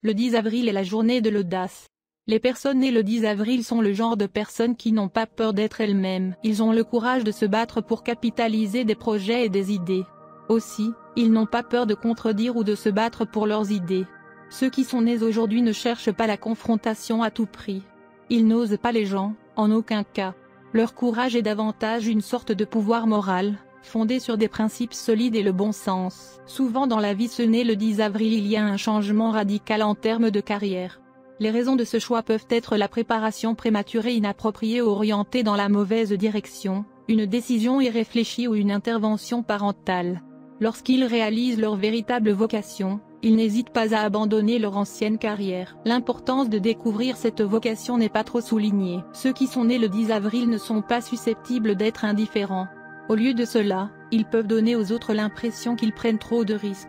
Le 10 avril est la journée de l'audace. Les personnes nées le 10 avril sont le genre de personnes qui n'ont pas peur d'être elles-mêmes. Ils ont le courage de se battre pour capitaliser des projets et des idées. Aussi, ils n'ont pas peur de contredire ou de se battre pour leurs idées. Ceux qui sont nés aujourd'hui ne cherchent pas la confrontation à tout prix. Ils n'osent pas les gens, en aucun cas. Leur courage est davantage une sorte de pouvoir moral, fondé sur des principes solides et le bon sens. Souvent dans la vie, ce né le 10 avril, il y a un changement radical en termes de carrière. Les raisons de ce choix peuvent être la préparation prématurée inappropriée ou orientée dans la mauvaise direction, une décision irréfléchie ou une intervention parentale. Lorsqu'ils réalisent leur véritable vocation, ils n'hésitent pas à abandonner leur ancienne carrière. L'importance de découvrir cette vocation n'est pas trop soulignée. Ceux qui sont nés le 10 avril ne sont pas susceptibles d'être indifférents. Au lieu de cela, ils peuvent donner aux autres l'impression qu'ils prennent trop de risques.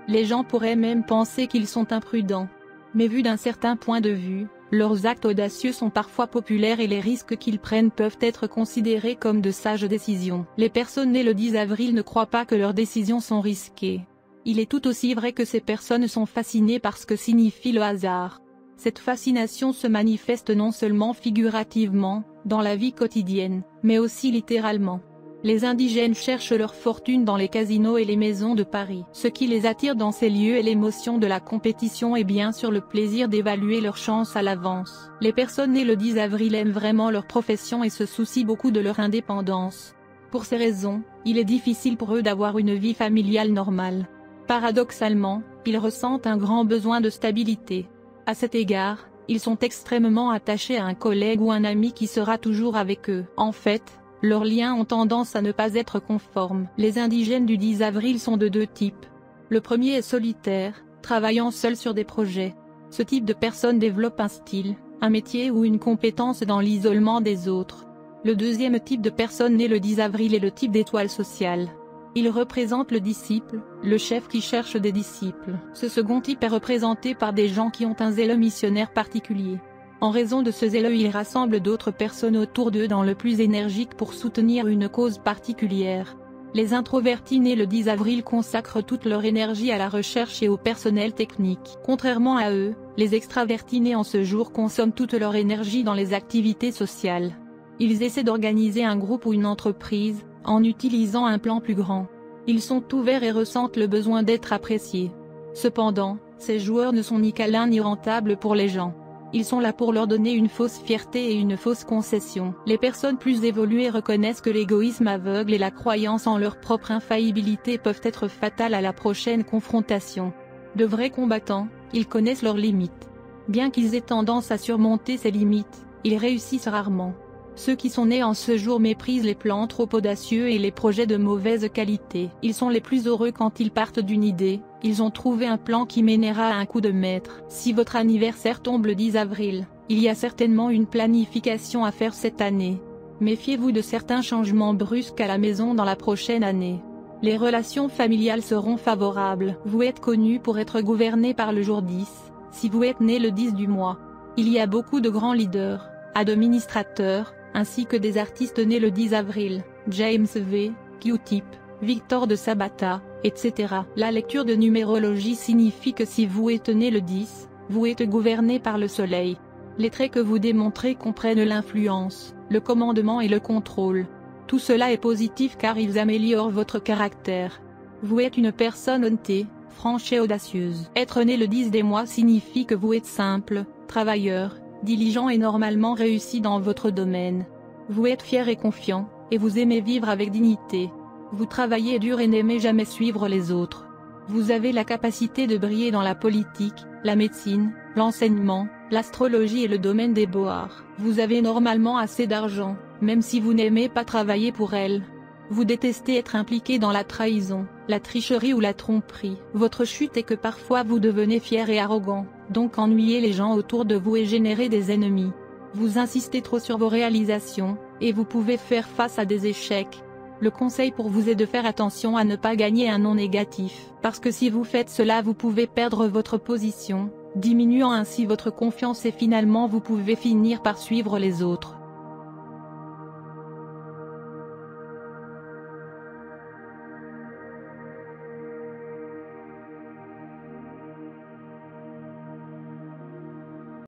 Les gens pourraient même penser qu'ils sont imprudents. Mais vu d'un certain point de vue, leurs actes audacieux sont parfois populaires et les risques qu'ils prennent peuvent être considérés comme de sages décisions. Les personnes nées le 10 avril ne croient pas que leurs décisions sont risquées. Il est tout aussi vrai que ces personnes sont fascinées par ce que signifie le hasard. Cette fascination se manifeste non seulement figurativement, dans la vie quotidienne, mais aussi littéralement. Les indigènes cherchent leur fortune dans les casinos et les maisons de Paris. Ce qui les attire dans ces lieux est l'émotion de la compétition et bien sûr le plaisir d'évaluer leurs chances à l'avance. Les personnes nées le 10 avril aiment vraiment leur profession et se soucient beaucoup de leur indépendance. Pour ces raisons, il est difficile pour eux d'avoir une vie familiale normale. Paradoxalement, ils ressentent un grand besoin de stabilité. À cet égard, ils sont extrêmement attachés à un collègue ou un ami qui sera toujours avec eux. En fait, leurs liens ont tendance à ne pas être conformes. Les indigènes du 10 avril sont de deux types. Le premier est solitaire, travaillant seul sur des projets. Ce type de personne développe un style, un métier ou une compétence dans l'isolement des autres. Le deuxième type de personne née le 10 avril est le type d'étoile sociale. Il représente le disciple, le chef qui cherche des disciples. Ce second type est représenté par des gens qui ont un zèle missionnaire particulier. En raison de ce zèle, ils rassemblent d'autres personnes autour d'eux dans le plus énergique pour soutenir une cause particulière. Les introvertis nés le 10 avril consacrent toute leur énergie à la recherche et au personnel technique. Contrairement à eux, les extravertis nés en ce jour consomment toute leur énergie dans les activités sociales. Ils essaient d'organiser un groupe ou une entreprise, en utilisant un plan plus grand. Ils sont ouverts et ressentent le besoin d'être appréciés. Cependant, ces joueurs ne sont ni câlins ni rentables pour les gens. Ils sont là pour leur donner une fausse fierté et une fausse concession. Les personnes plus évoluées reconnaissent que l'égoïsme aveugle et la croyance en leur propre infaillibilité peuvent être fatales à la prochaine confrontation. De vrais combattants, ils connaissent leurs limites. Bien qu'ils aient tendance à surmonter ces limites, ils réussissent rarement. Ceux qui sont nés en ce jour méprisent les plans trop audacieux et les projets de mauvaise qualité. Ils sont les plus heureux quand ils partent d'une idée, ils ont trouvé un plan qui mènera à un coup de maître. Si votre anniversaire tombe le 10 avril, il y a certainement une planification à faire cette année. Méfiez-vous de certains changements brusques à la maison dans la prochaine année. Les relations familiales seront favorables. Vous êtes connu pour être gouverné par le jour 10, si vous êtes né le 10 du mois. Il y a beaucoup de grands leaders, administrateurs, ainsi que des artistes nés le 10 avril, James V, Q-Tip, Victor de Sabata, etc. La lecture de numérologie signifie que si vous êtes né le 10, vous êtes gouverné par le soleil. Les traits que vous démontrez comprennent l'influence, le commandement et le contrôle. Tout cela est positif car ils améliorent votre caractère. Vous êtes une personne honnête, franche et audacieuse. Être né le 10 des mois signifie que vous êtes simple, travailleur, diligent et normalement réussi dans votre domaine. Vous êtes fier et confiant, et vous aimez vivre avec dignité. Vous travaillez dur et n'aimez jamais suivre les autres. Vous avez la capacité de briller dans la politique, la médecine, l'enseignement, l'astrologie et le domaine des beaux-arts. Vous avez normalement assez d'argent, même si vous n'aimez pas travailler pour elle. Vous détestez être impliqué dans la trahison, la tricherie ou la tromperie. Votre chute est que parfois vous devenez fier et arrogant, donc ennuyez les gens autour de vous et générez des ennemis. Vous insistez trop sur vos réalisations, et vous pouvez faire face à des échecs. Le conseil pour vous est de faire attention à ne pas gagner un nom négatif, parce que si vous faites cela vous pouvez perdre votre position, diminuant ainsi votre confiance et finalement vous pouvez finir par suivre les autres.